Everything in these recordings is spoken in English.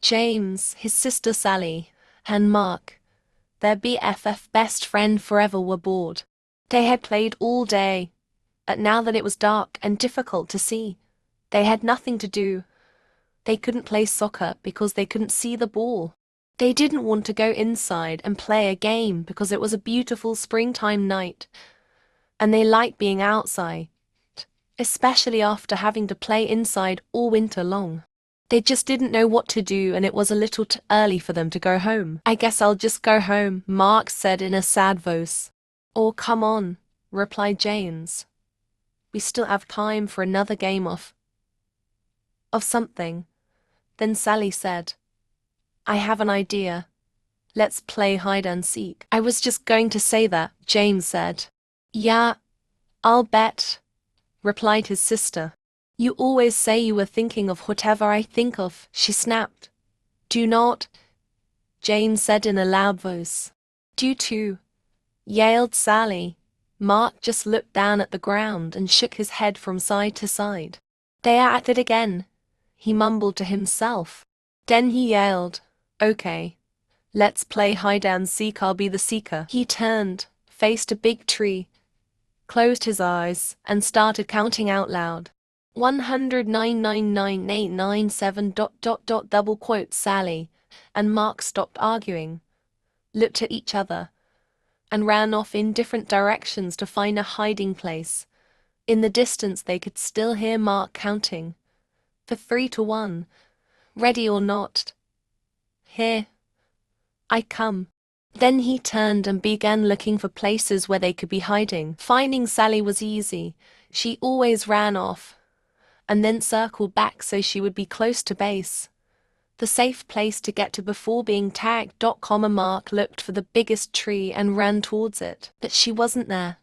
James, his sister Sally, and Mark, their BFF best friend forever, were bored. They had played all day, but now that it was dark and difficult to see, they had nothing to do. They couldn't play soccer because they couldn't see the ball. They didn't want to go inside and play a game because it was a beautiful springtime night, and they liked being outside, especially after having to play inside all winter long. They just didn't know what to do, and it was a little too early for them to go home. "I guess I'll just go home," Mark said in a sad voice. "Oh, come on," replied James. "We still have time for another game of something." Then Sally said, "I have an idea. Let's play hide and seek." "I was just going to say that," James said. "Yeah, I'll bet," replied his sister. "You always say you were thinking of whatever I think of," she snapped. "Do not," James said in a loud voice. "Do too," yelled Sally. Mark just looked down at the ground and shook his head from side to side. "They are at it again," he mumbled to himself. Then he yelled, "Okay, let's play hide and seek. I'll be the seeker." He turned, faced a big tree, closed his eyes, and started counting out loud. 109,99897 ... double quote. Sally and Mark stopped arguing, looked at each other, and ran off in different directions to find a hiding place. In the distance they could still hear Mark counting. For 3 to 1. "Ready or not? Here I come." Then he turned and began looking for places where they could be hiding. Finding Sally was easy. She always ran off and then circled back so she would be close to base, the safe place to get to before being tagged. Mark looked for the biggest tree and ran towards it, but she wasn't there.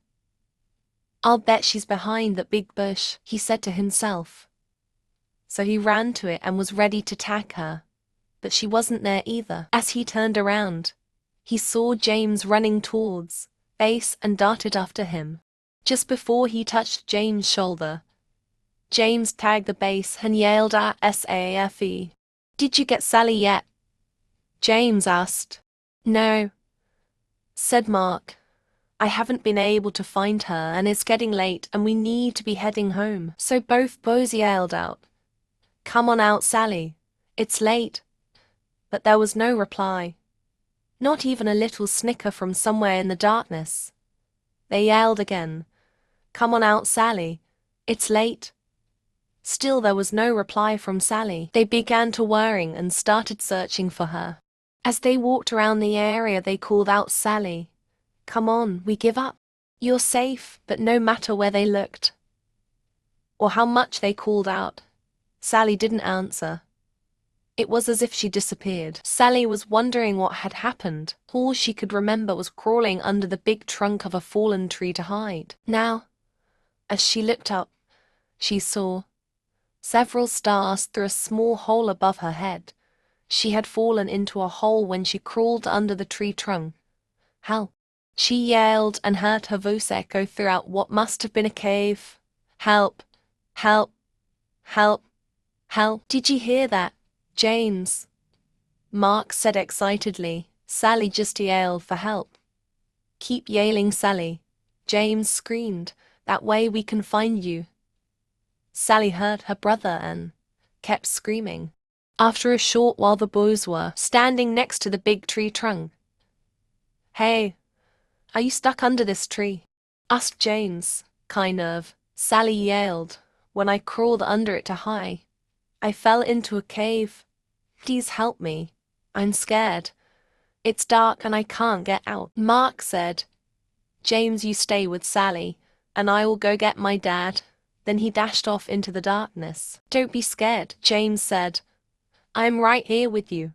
"I'll bet she's behind that big bush," he said to himself. So he ran to it and was ready to tag her, but she wasn't there either. As he turned around, he saw James running towards base and darted after him. Just before he touched James' shoulder, James tagged the base and yelled at SAFE. "Did you get Sally yet?" James asked. "No," said Mark. "I haven't been able to find her, and it's getting late and we need to be heading home." So both boys yelled out, "Come on out, Sally. It's late." But there was no reply. Not even a little snicker from somewhere in the darkness. They yelled again, "Come on out, Sally. It's late." Still there was no reply from Sally. They began to worrying and started searching for her. As they walked around the area they called out, "Sally, come on, we give up. You're safe." But no matter where they looked, or how much they called out, Sally didn't answer. It was as if she disappeared. Sally was wondering what had happened. All she could remember was crawling under the big trunk of a fallen tree to hide. Now, as she looked up, she saw several stars through a small hole above her head. She had fallen into a hole when she crawled under the tree trunk. "Help!" she yelled and heard her voice echo throughout what must have been a cave. "Help! Help! Help! Help!" "Did you hear that, James?" Mark said excitedly. "Sally just yelled for help." "Keep yelling, Sally," James screamed. "That way we can find you." Sally heard her brother and kept screaming. After a short while the boys were standing next to the big tree trunk. "Hey, are you stuck under this tree?" asked James. "Kind of," Sally yelled. "When I crawled under it to hide, I fell into a cave. Please help me. I'm scared. It's dark and I can't get out." Mark said, "James, you stay with Sally, and I will go get my dad." Then he dashed off into the darkness. "Don't be scared," James said. "I'm right here with you."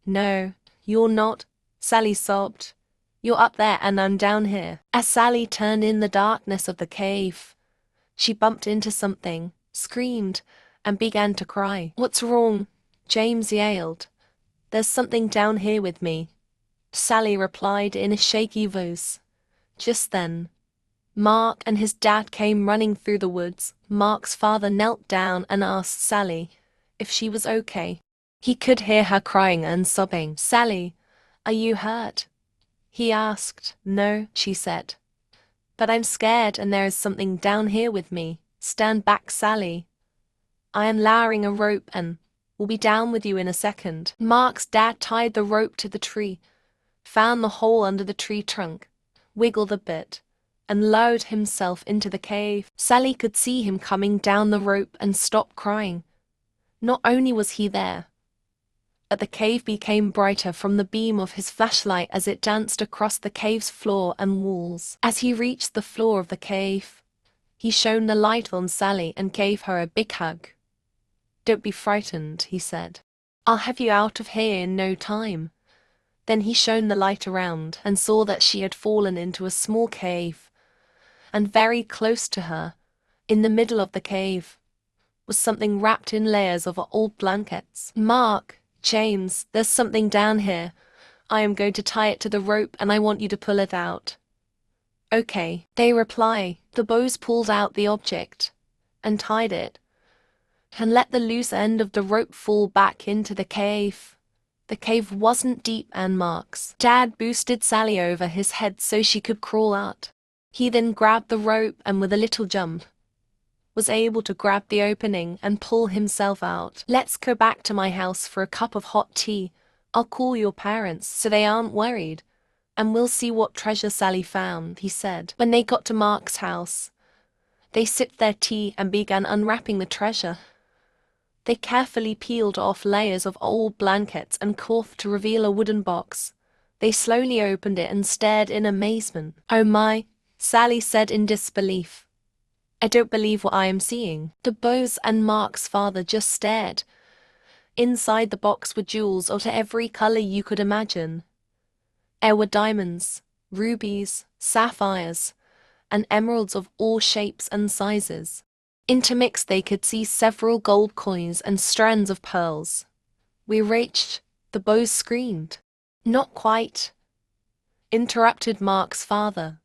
"No, you're not," Sally sobbed. "You're up there and I'm down here." As Sally turned in the darkness of the cave, she bumped into something, screamed, and began to cry. "What's wrong?" James yelled. "There's something down here with me," Sally replied in a shaky voice. Just then, Mark and his dad came running through the woods. Mark's father knelt down and asked Sally if she was okay. He could hear her crying and sobbing. "Sally, are you hurt?" he asked. "No," she said. "But I'm scared and there is something down here with me. Stand back, Sally. I am lowering a rope and will be down with you in a second." Mark's dad tied the rope to the tree, found the hole under the tree trunk, wiggled a bit, and lowered himself into the cave. Sally could see him coming down the rope and stop crying. Not only was he there, but the cave became brighter from the beam of his flashlight as it danced across the cave's floor and walls. As he reached the floor of the cave, he shone the light on Sally and gave her a big hug. "Don't be frightened," he said. "I'll have you out of here in no time." Then he shone the light around and saw that she had fallen into a small cave, and very close to her, in the middle of the cave, was something wrapped in layers of old blankets. "Mark, James, there's something down here. I am going to tie it to the rope and I want you to pull it out." "Okay," they reply. The boys pulled out the object and tied it, and let the loose end of the rope fall back into the cave. The cave wasn't deep, and Mark's dad boosted Sally over his head so she could crawl out. He then grabbed the rope and with a little jump, was able to grab the opening and pull himself out. "Let's go back to my house for a cup of hot tea. I'll call your parents so they aren't worried, and we'll see what treasure Sally found," he said. When they got to Mark's house, they sipped their tea and began unwrapping the treasure. They carefully peeled off layers of old blankets and cloth to reveal a wooden box. They slowly opened it and stared in amazement. "Oh my," Sally said in disbelief. "I don't believe what I am seeing." The boys and Mark's father just stared. Inside the box were jewels of every color you could imagine. There were diamonds, rubies, sapphires, and emeralds of all shapes and sizes. Intermixed they could see several gold coins and strands of pearls. "We reached," the boys screamed. "Not quite," interrupted Mark's father.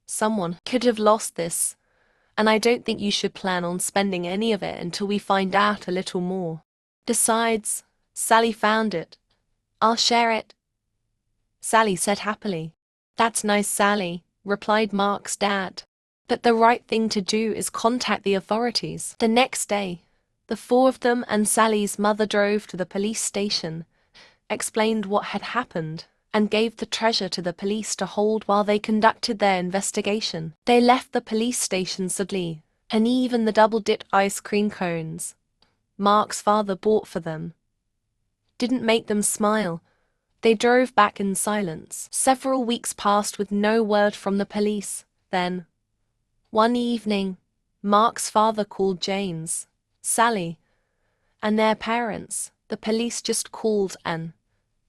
"Someone could have lost this, and I don't think you should plan on spending any of it until we find out a little more. Besides, Sally found it. I'll share it," Sally said happily. "That's nice, Sally," replied Mark's dad. "But the right thing to do is contact the authorities." The next day, the four of them and Sally's mother drove to the police station, explained what had happened, and gave the treasure to the police to hold while they conducted their investigation. They left the police station sadly, and even the double-dipped ice cream cones Mark's father bought for them didn't make them smile. They drove back in silence. Several weeks passed with no word from the police. Then, one evening, Mark's father called James, Sally, and their parents. The police just called and,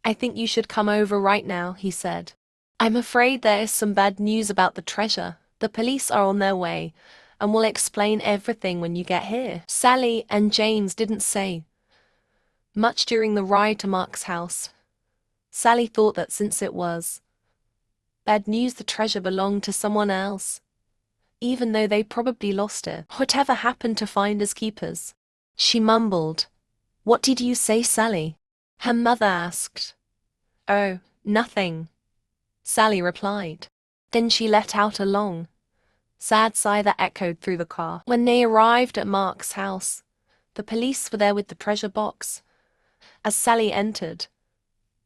"I think you should come over right now," he said. "I'm afraid there is some bad news about the treasure. The police are on their way and will explain everything when you get here." Sally and James didn't say much during the ride to Mark's house. Sally thought that since it was bad news, the treasure belonged to someone else, even though they probably lost it. Whatever happened to finders keepers? She mumbled. "What did you say, Sally?" her mother asked. "Oh, nothing," Sally replied. Then she let out a long, sad sigh that echoed through the car. When they arrived at Mark's house, the police were there with the treasure box. As Sally entered,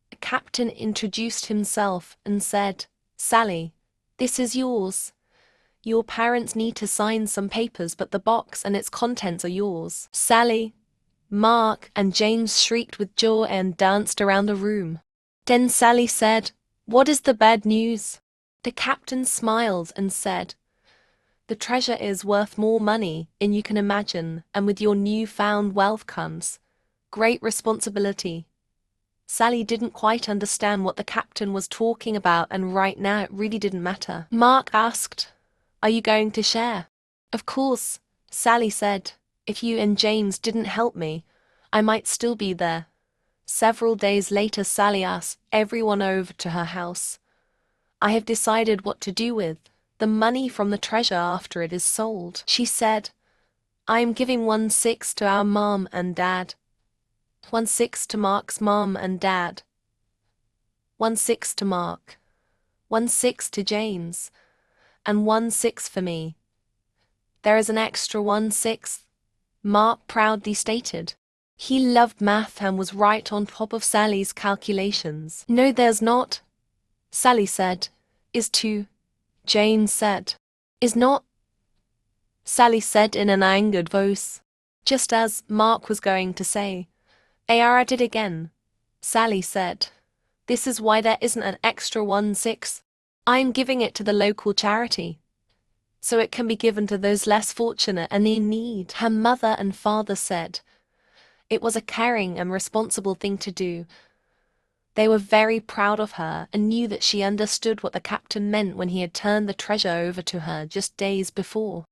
the captain introduced himself and said, "Sally, this is yours. Your parents need to sign some papers, but the box and its contents are yours." Sally, Mark, and James shrieked with joy and danced around the room. Then Sally said, "What is the bad news?" The captain smiled and said, "The treasure is worth more money than you can imagine, and with your newfound wealth comes great responsibility." Sally didn't quite understand what the captain was talking about, and right now it really didn't matter. Mark asked, "Are you going to share?" "Of course," Sally said. "If you and James didn't help me, I might still be there." Several days later, Sally asked everyone over to her house. "I have decided what to do with the money from the treasure after it is sold," she said. "I am giving 1/6 to our mom and dad. 1/6 to Mark's mom and dad. 1/6 to Mark. 1/6 to James. And 1/6 for me. There is an extra 1/6, Mark proudly stated. He loved math and was right on top of Sally's calculations. No, there's not, Sally said. Is two, Jane said. Is not, Sally said in an angered voice. Just as Mark was going to say, "AR at it again," Sally said. "This is why there isn't an extra 1/6. I'm giving it to the local charity, so it can be given to those less fortunate and in need," her mother and father said. It was a caring and responsible thing to do. They were very proud of her and knew that she understood what the captain meant when he had turned the treasure over to her just days before.